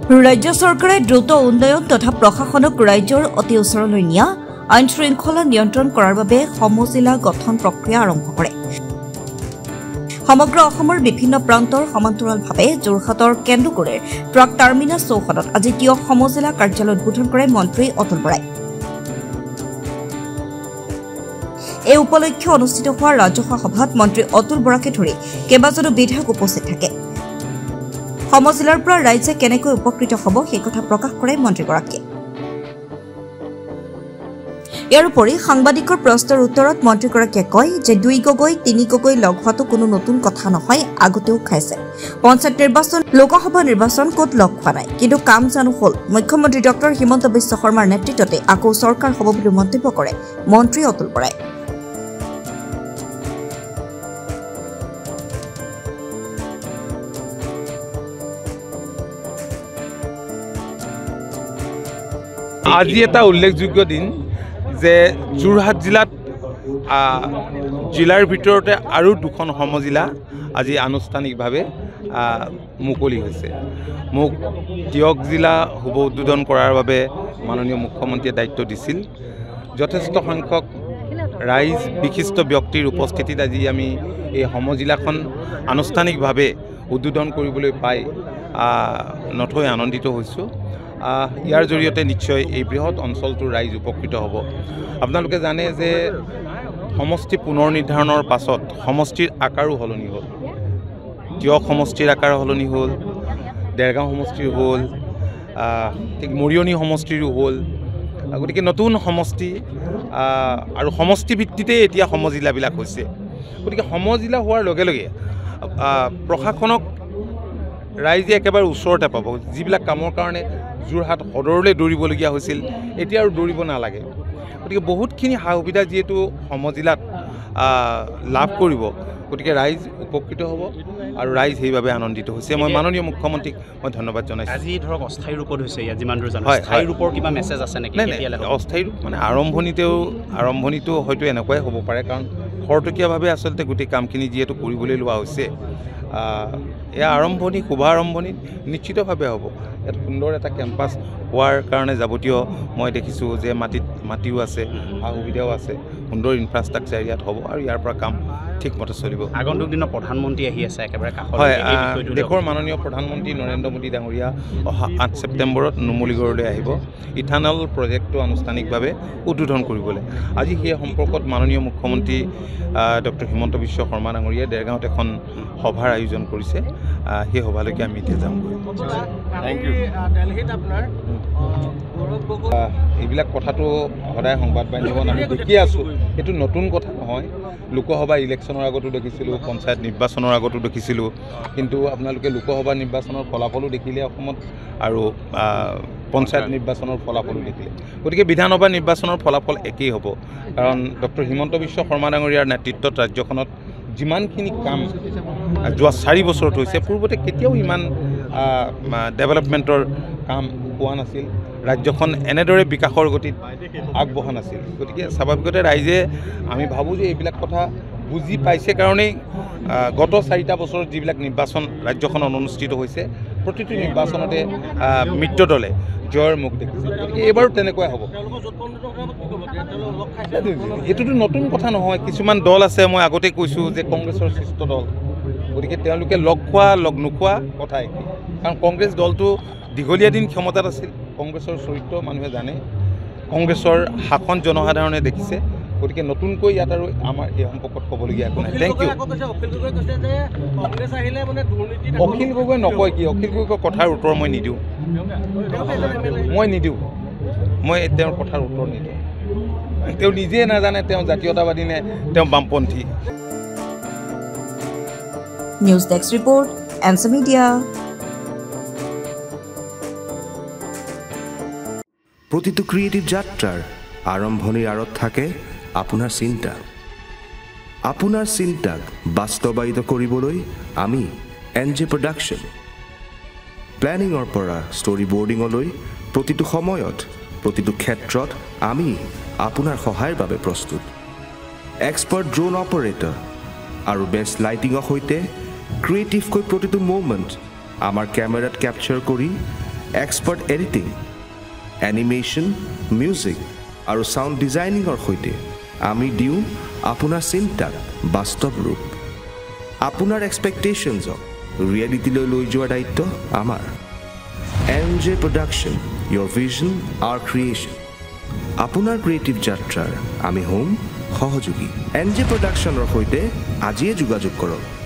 ৰাজ্য চৰকাৰে দ্ৰুত উন্নয়ন তথা প্ৰশাসনক ৰাজ্যৰ অতি ওচৰলৈ নিয়া আইন শৃংখলা নিয়ন্ত্ৰণ কৰাৰ বাবে সমজিলা গঠন প্ৰক্ৰিয়া আৰম্ভ কৰে। সমগ্ৰ অসমৰ বিভিন্ন প্ৰান্তৰ সমান্তৰালভাৱে যোৰহাটৰ কেন্দুগুৰিৰ ট্ৰাক টাৰ্মিনাছ চৌহদত আজি তিয়ক সমজিলা কাৰ্যালয় উদ্বোধন কৰে মন্ত্ৰী অতুল বৰাই। এই উপলক্ষে অনুষ্ঠিত হোৱা ৰাজহুৱা সভাত মন্ত্ৰী অতুল বৰাকে ধৰি কেইবাজনো বিধায়ক উপস্থিত থাকে। সমজিলাৰ পৰা ৰাইজে কেনেকৈ উপকৃত হ'ব সেই কথা প্ৰকাশ কৰে মন্ত্ৰীগৰাকীয়ে। ইয়াৰ উপৰি সাংবাদিকৰ প্ৰশ্নৰ উত্তৰত মন্ত্ৰীগৰাকীয়ে কয় যে 2 গগৈ 3 গগৈ লগ হোৱাটো কোনো নতুন কথা নহয়, আগতেও খাইছে। পঞ্চায়ত নিৰ্বাচন, লোকসভা নিৰ্বাচন ক'ত লগ খোৱা নাই, কিন্তু কাম জানো হ'ল। মুখ্যমন্ত্ৰী ডক্টৰ হিমন্ত বিশ্ব শৰ্মাৰ নেতৃত্বতে আকৌ চৰকাৰ হ'ব বুলি মন্তব্য কৰে মন্ত্ৰী অতুল বৰাই। আজি এটা উল্লেখযোগ্য দিন যে যোৰহাট জিলাত জিলাৰ ভিতৰতে আৰু 2খন সমজিলা আজি আনুষ্ঠানিকভাৱে মুকলি হৈছে। মোক তিয়ক জিলা শুভ উদ্বোধন কৰাৰ বাবে মাননীয় মুখ্যমন্ত্ৰীয়ে দায়িত্ব দিছিল। যথেষ্ট সংখ্যক ৰাইজ বিশিষ্ট ব্যক্তিৰ উপস্থিতিত আজি আমি এই সমজিলাখন আনুষ্ঠানিকভাৱে উদ্বোধন কৰিবলৈ পাই নথৈ আনন্দিত হৈছোঁ। ইয়াৰ জৰিয়তে নিশ্চয় এই বৃহৎ অঞ্চলটোৰ ৰাইজ উপকৃত হ'ব। আপোনালোকে জানে যে সমষ্টি পুনৰ নিৰ্ধাৰণৰ পাছত সমষ্টিৰ আকাৰো সলনি হ'ল। তিয়ক সমষ্টিৰ আকাৰ সলনি হ'ল, দেৰগাঁও সমষ্টিৰ হ'ল, ঠিক মৰিয়নি সমষ্টিৰো হ'ল। গতিকে নতুন সমষ্টি আৰু সমষ্টি ভিত্তিতেই এতিয়া সমজিলাবিলাক হৈছে। গতিকে সমজিলা হোৱাৰ লগে লগে প্ৰশাসনক ৰাইজে একেবাৰে ওচৰতে পাব। যিবিলাক কামৰ কাৰণে যোৰহাট সদৰলৈ দৌৰিবলগীয়া হৈছিল, এতিয়া আৰু দৌৰিব নালাগে। গতিকে বহুতখিনি সা সুবিধা যিহেতু সমজিলাত লাভ কৰিব, গতিকে ৰাইজ উপকৃত হ'ব আৰু ৰাইজ সেইবাবে আনন্দিত হৈছে। মই মাননীয় মুখ্যমন্ত্ৰীক মই ধন্যবাদ জনাইছোঁ। আজি ধৰক অস্থায়ী ৰূপত হৈছে, যিমান দূৰ জানো অস্থায়ী ৰূপৰ কিবা মেছেজ আছে নেকি? অস্থায়ী ৰূপ মানে আৰম্ভণিটো হয়তো এনেকুৱাই হ'ব পাৰে, কাৰণ খৰতকীয়াভাৱে আচলতে গোটেই কামখিনি যিহেতু কৰিবলৈ লোৱা হৈছে, এয়া আৰম্ভণি, শুভ আৰম্ভণি নিশ্চিতভাৱে হ'ব। ইয়াত সুন্দৰ এটা কেম্পাছ হোৱাৰ কাৰণে যাৱতীয় মই দেখিছোঁ যে মাটিও আছে, সা সুবিধাও আছে, সুন্দৰ ইনফ্ৰাষ্ট্ৰাকচাৰ ইয়াত হ'ব আৰু ইয়াৰ পৰা কাম ঠিকমতে চলিব। আগন্তুক দিনত প্ৰধানমন্ত্ৰী আহি আছে একেবাৰে কাষত। হয়, দেশৰ মাননীয় প্ৰধানমন্ত্ৰী নৰেন্দ্ৰ মোদী ডাঙৰীয়া অহা 8 ছেপ্টেম্বৰত নুমলীগড়লৈ আহিব ইথানল প্ৰজেক্টটো আনুষ্ঠানিকভাৱে উদ্বোধন কৰিবলৈ। আজি সেই সম্পৰ্কত মাননীয় মুখ্যমন্ত্ৰী ডক্টৰ হিমন্ত বিশ্ব শৰ্মা ডাঙৰীয়াই দেৰগাঁৱত এখন সভাৰ আয়োজন কৰিছে। সেই সভালৈকে আমি এতিয়া যাম। Thank you. এইবিলাক কথাটো সদায় সংবাদ মাধ্যমত আমি দেখি আছোঁ, এইটো নতুন কথা নহয়। লোকসভা ইলেকশ্যনৰ আগতো দেখিছিলোঁ, পঞ্চায়ত নিৰ্বাচনৰ আগতো দেখিছিলোঁ, কিন্তু আপোনালোকে লোকসভা নিৰ্বাচনৰ ফলাফলো দেখিলে অসমত আৰু পঞ্চায়ত নিৰ্বাচনৰ ফলাফলো দেখিলে। গতিকে বিধানসভা নিৰ্বাচনৰ ফলাফল একেই হ'ব, কাৰণ ডক্টৰ হিমন্ত বিশ্ব শৰ্মা ডাঙৰীয়াৰ নেতৃত্বত ৰাজ্যখনত যিমানখিনি কাম যোৱা 4 বছৰত হৈছে, পূৰ্বতে কেতিয়াও ইমান ডেভেলপমেণ্টৰ কাম হোৱা নাছিল। ৰাজ্যখন এনেদৰে বিকাশৰ গতিত আগবঢ়া নাছিল। গতিকে স্বাভাৱিকতে ৰাইজে আমি ভাবোঁ যে এইবিলাক কথা বুজি পাইছে কাৰণেই গত 4টা বছৰত যিবিলাক নিৰ্বাচন ৰাজ্যখনত অনুষ্ঠিত হৈছে, প্ৰতিটো নিৰ্বাচনতে মিত্ৰ দলে জয়ৰ মুখ দেখিছে। গতিকে এইবাৰো তেনেকুৱাই হ'ব। এইটোতো নতুন কথা নহয়। কিছুমান দল আছে, মই আগতে কৈছোঁ যে কংগ্ৰেছৰ সৃষ্ট দল, গতিকে তেওঁলোকে লগ খোৱা লগ নোখোৱা কথা একেই। কাৰণ কংগ্ৰেছ দলটো দীঘলীয়া দিন ক্ষমতাত আছিল। কংগ্ৰেছৰ চৰিত্ৰ মানুহে জানে, কংগ্ৰেছৰ শাসন জনসাধাৰণে দেখিছে। গতিকে নতুনকৈ ইয়াত আৰু আমাৰ এই সম্পৰ্কত ক'বলগীয়া একো নাই। Thank U. অখিল গগৈ নকয় কি? অখিল গগৈৰ কথাৰ উত্তৰ মই নিদিওঁ। মই তেওঁৰ কথাৰ উত্তৰ নিদিওঁ। তেওঁ নিজে নাজানে তেওঁ জাতীয়তাবাদী নে তেওঁ বামপন্থী। News desk report, inch media. প্ৰতিটো ক্ৰিয়েটিভ যাত্ৰাৰ আৰম্ভণিৰ আঁৰত থাকে আপোনাৰ চিন্তা। আপোনাৰ চিন্তাক বাস্তৱায়িত কৰিবলৈ আমি NJ প্ৰডাকশ্যন। প্লেনিঙৰ পৰা ষ্টৰি বৰ্ডিঙলৈ প্ৰতিটো সময়ত, প্ৰতিটো ক্ষেত্ৰত আমি আপোনাৰ সহায়ৰ বাবে প্ৰস্তুত। এক্সপাৰ্ট ড্ৰোন অপাৰেটৰ আৰু বেষ্ট লাইটিঙৰ সৈতে ক্ৰিয়েটিভকৈ প্ৰতিটো মুভমেণ্ট আমাৰ কেমেৰাত কেপচাৰ কৰি এক্সপাৰ্ট এডিটিং, এনিমেশ্যন, মিউজিক আৰু ছাউণ্ড ডিজাইনিঙৰ সৈতে আমি দিওঁ আপোনাৰ চিন্তাক বাস্তৱ ৰূপ। আপোনাৰ এক্সপেক্টেশ্যনছক ৰিয়েলিটিলৈ লৈ যোৱাৰ দায়িত্ব আমাৰ। NJ Production, your vision, our creation. আপোনাৰ ক্ৰিয়েটিভ যাত্ৰাৰ আমি হ'ম সহযোগী। NJ Productionৰ সৈতে আজিয়ে যোগাযোগ কৰক।